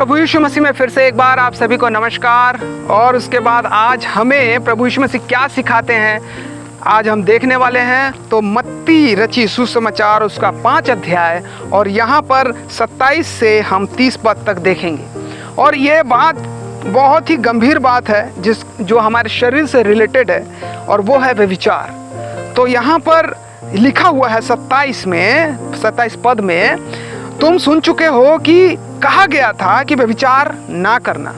प्रभु यीशु मसीह में फिर से एक बार आप सभी को नमस्कार। और उसके बाद आज हमें प्रभु यीशु मसीह क्या सिखाते हैं आज हम देखने वाले हैं। तो मत्ती रची सुसमाचार उसका 5 अध्याय और यहाँ पर 27 से हम 30 पद तक देखेंगे। और ये बात बहुत ही गंभीर बात है जो हमारे शरीर से रिलेटेड है, और वो है व्यभिचार। तो यहाँ पर लिखा हुआ है 27 पद में, तुम सुन चुके हो कि कहा गया था कि व्यभिचार ना करना।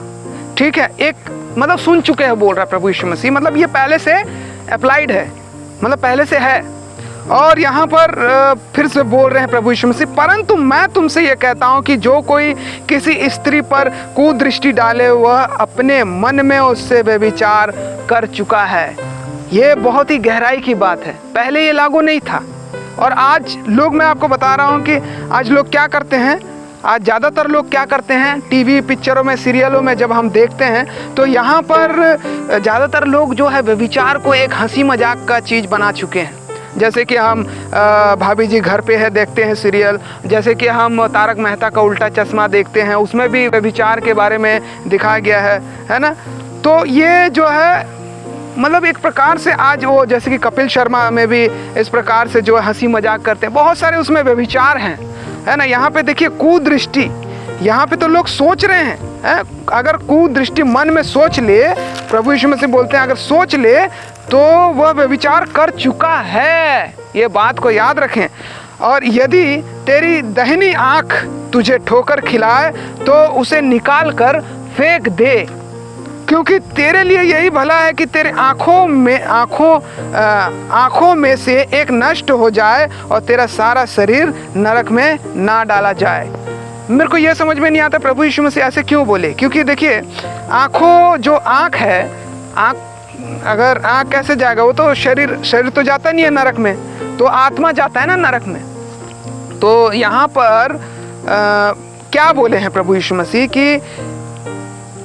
ठीक है, एक मतलब सुन चुके हैं बोल रहा है प्रभु यीशु मसीह, मतलब ये पहले से अप्लाइड है, मतलब पहले से है। और यहाँ पर फिर से बोल रहे हैं प्रभु यीशु मसीह, परंतु मैं तुमसे ये कहता हूँ कि जो कोई किसी स्त्री पर कुदृष्टि डाले वह अपने मन में उससे व्यभिचार कर चुका है। ये बहुत ही गहराई की बात है, पहले ये लागू नहीं था। और आज लोग, मैं आपको बता रहा हूँ कि आज लोग क्या करते हैं, आज ज़्यादातर लोग क्या करते हैं, टीवी पिक्चरों में सीरियलों में जब हम देखते हैं तो यहाँ पर ज़्यादातर लोग जो है व्यभिचार को एक हंसी मजाक का चीज़ बना चुके हैं। जैसे कि हम भाभी जी घर पे है देखते हैं सीरियल, जैसे कि हम तारक मेहता का उल्टा चश्मा देखते हैं, उसमें भी व्यभिचार के बारे में दिखाया गया है ना। तो ये जो है मतलब एक प्रकार से आज वो, जैसे कि कपिल शर्मा में भी इस प्रकार से जो है हंसी मजाक करते हैं, बहुत सारे उसमें व्यभिचार हैं, है ना। यहाँ पे देखिए कुदृष्टि, यहाँ पे तो लोग सोच रहे हैं, अगर कुदृष्टि मन में सोच ले, प्रभु यीशु मसीह बोलते हैं अगर सोच ले तो वह व्यभिचार कर चुका है। ये बात को याद रखें। और यदि तेरी दाहिनी आँख तुझे ठोकर खिलाए तो उसे निकाल कर फेंक दे, क्योंकि तेरे लिए यही भला है कि तेरे आँखों में से एक नष्ट हो जाए और तेरा सारा शरीर नरक में ना डाला जाए। मेरे को यह समझ में नहीं आता प्रभु यीशु मसीह ऐसे क्यों बोले, क्योंकि देखिए जो आँख है, अगर आँख कैसे जाएगा, वो तो शरीर तो जाता नहीं है नरक में, तो आत्मा जाता है ना नरक में। तो यहाँ पर क्या बोले हैं प्रभु यीशु मसीह कि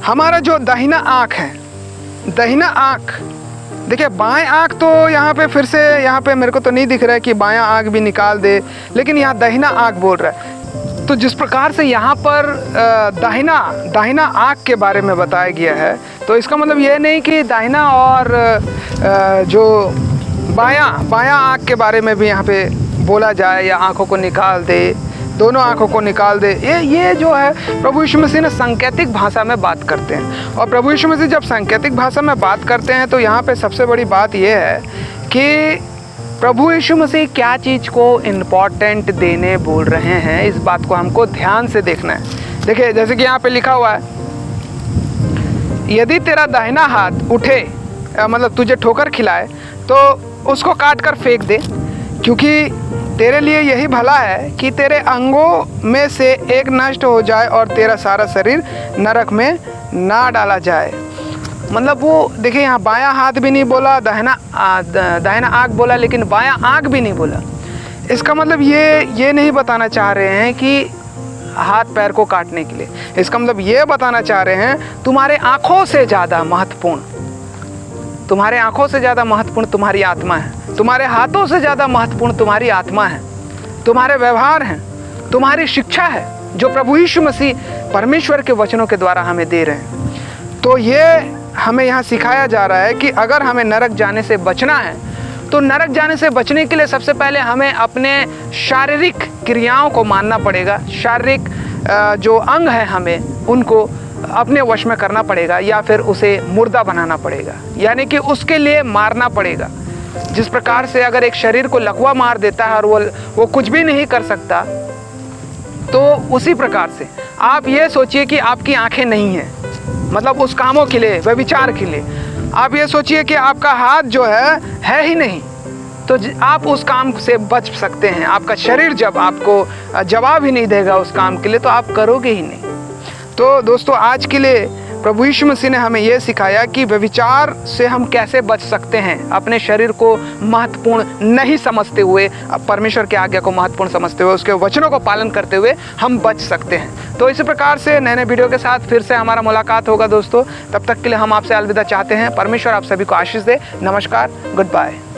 हमारा जो दाहिना आँख है, दाहिना आँख, देखिए बाएं आँख तो यहाँ पे फिर से यहाँ पे मेरे को तो नहीं दिख रहा है कि बायां आँख भी निकाल दे, लेकिन यहाँ दाहिना आँख बोल रहा है। तो जिस प्रकार से यहाँ पर दाहिना आँख के बारे में बताया गया है, तो इसका मतलब ये नहीं कि दाहिना और जो बायां आँख के बारे में भी यहाँ पे बोला जाए, या आँखों को निकाल दे, दोनों आँखों को निकाल दे। ये जो है प्रभु यीशु मसीह ने सांकेतिक भाषा में बात करते हैं। और प्रभु यीशु मसीह जब सांकेतिक भाषा में बात करते हैं तो यहाँ पे सबसे बड़ी बात ये है कि प्रभु यीशु मसीह क्या चीज़ को इम्पोर्टेंट देने बोल रहे हैं, इस बात को हमको ध्यान से देखना है। देखिए जैसे कि यहाँ पे लिखा हुआ है, यदि तेरा दाहिना हाथ उठे, मतलब तुझे ठोकर खिलाए, तो उसको काट कर फेंक दे, क्योंकि तेरे लिए यही भला है कि तेरे अंगों में से एक नष्ट हो जाए और तेरा सारा शरीर नरक में ना डाला जाए। मतलब वो देखिए यहाँ बायां हाथ भी नहीं बोला, दाहिना आँख बोला, लेकिन बायां आँख भी नहीं बोला। इसका मतलब ये नहीं बताना चाह रहे हैं कि हाथ पैर को काटने के लिए, इसका मतलब ये बताना चाह रहे हैं तुम्हारे आँखों से ज़्यादा महत्वपूर्ण, तुम्हारे आँखों से ज़्यादा महत्वपूर्ण तुम्हारी आत्मा है, तुम्हारे हाथों से ज़्यादा महत्वपूर्ण तुम्हारी आत्मा है, तुम्हारे व्यवहार हैं, तुम्हारी शिक्षा है, जो प्रभु यीशु मसीह परमेश्वर के वचनों के द्वारा हमें दे रहे हैं। तो ये हमें यहाँ सिखाया जा रहा है कि अगर हमें नरक जाने से बचना है, तो नरक जाने से बचने के लिए सबसे पहले हमें अपने शारीरिक क्रियाओं को मानना पड़ेगा। शारीरिक जो अंग है हमें उनको अपने वश में करना पड़ेगा, या फिर उसे मुर्दा बनाना पड़ेगा, यानी कि उसके लिए मारना पड़ेगा। जिस प्रकार से अगर एक शरीर को लकवा मार देता है और वो कुछ भी नहीं कर सकता, तो उसी प्रकार से आप ये सोचिए कि आपकी आंखें नहीं हैं, मतलब उस कामों के लिए, व्यभिचार के लिए। आप ये सोचिए कि आपका हाथ जो है ही नहीं, तो आप उस काम से बच सकते हैं। आपका शरीर जब आपको जवाब ही नहीं देगा उस काम के लिए, तो आप करोगे ही नहीं। तो दोस्तों आज के लिए प्रभु यीशु मसीह ने हमें यह सिखाया कि व्यभिचार से हम कैसे बच सकते हैं, अपने शरीर को महत्वपूर्ण नहीं समझते हुए, परमेश्वर की आज्ञा को महत्वपूर्ण समझते हुए, उसके वचनों को पालन करते हुए हम बच सकते हैं। तो इसी प्रकार से नए वीडियो के साथ फिर से हमारा मुलाकात होगा दोस्तों। तब तक के लिए हम आपसे अलविदा चाहते हैं। परमेश्वर आप सभी को आशीष दे। नमस्कार, गुड बाय।